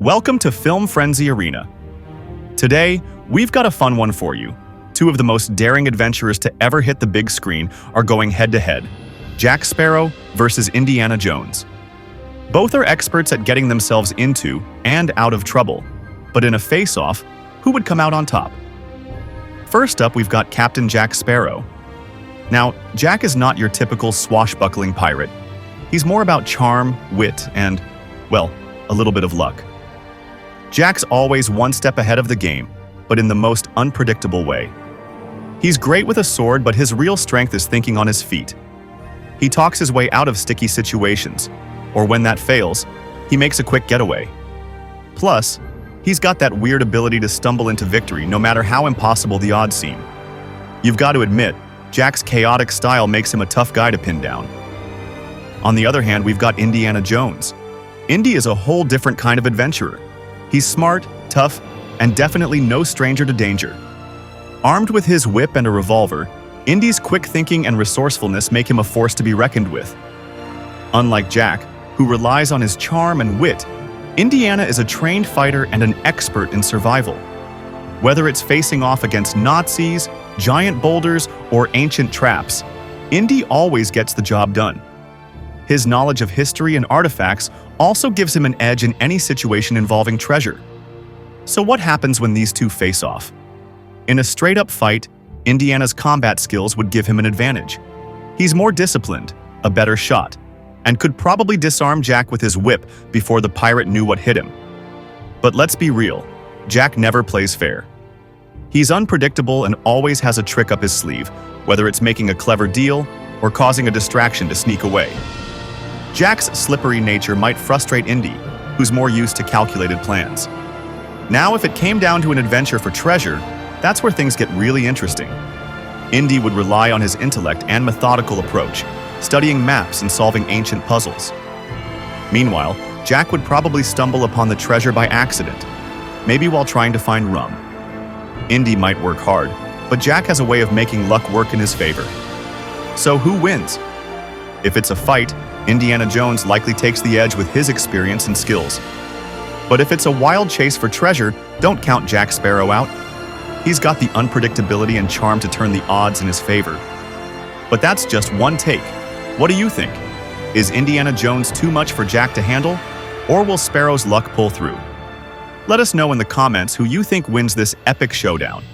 Welcome to Film Frenzy Arena. Today, we've got a fun one for you. Two of the most daring adventurers to ever hit the big screen are going head-to-head. Jack Sparrow versus Indiana Jones. Both are experts at getting themselves into and out of trouble. But in a face-off, who would come out on top? First up, we've got Captain Jack Sparrow. Now, Jack is not your typical swashbuckling pirate. He's more about charm, wit, and, well, a little bit of luck. Jack's always one step ahead of the game, but in the most unpredictable way. He's great with a sword, but his real strength is thinking on his feet. He talks his way out of sticky situations, or when that fails, he makes a quick getaway. Plus, he's got that weird ability to stumble into victory no matter how impossible the odds seem. You've got to admit, Jack's chaotic style makes him a tough guy to pin down. On the other hand, we've got Indiana Jones. Indy is a whole different kind of adventurer. He's smart, tough, and definitely no stranger to danger. Armed with his whip and a revolver, Indy's quick thinking and resourcefulness make him a force to be reckoned with. Unlike Jack, who relies on his charm and wit, Indiana is a trained fighter and an expert in survival. Whether it's facing off against Nazis, giant boulders, or ancient traps, Indy always gets the job done. His knowledge of history and artifacts also gives him an edge in any situation involving treasure. So what happens when these two face off? In a straight-up fight, Indiana's combat skills would give him an advantage. He's more disciplined, a better shot, and could probably disarm Jack with his whip before the pirate knew what hit him. But let's be real, Jack never plays fair. He's unpredictable and always has a trick up his sleeve, whether it's making a clever deal or causing a distraction to sneak away. Jack's slippery nature might frustrate Indy, who's more used to calculated plans. Now, if it came down to an adventure for treasure, that's where things get really interesting. Indy would rely on his intellect and methodical approach, studying maps and solving ancient puzzles. Meanwhile, Jack would probably stumble upon the treasure by accident, maybe while trying to find rum. Indy might work hard, but Jack has a way of making luck work in his favor. So who wins? If it's a fight, Indiana Jones likely takes the edge with his experience and skills. But if it's a wild chase for treasure, don't count Jack Sparrow out. He's got the unpredictability and charm to turn the odds in his favor. But that's just one take. What do you think? Is Indiana Jones too much for Jack to handle, or will Sparrow's luck pull through? Let us know in the comments who you think wins this epic showdown.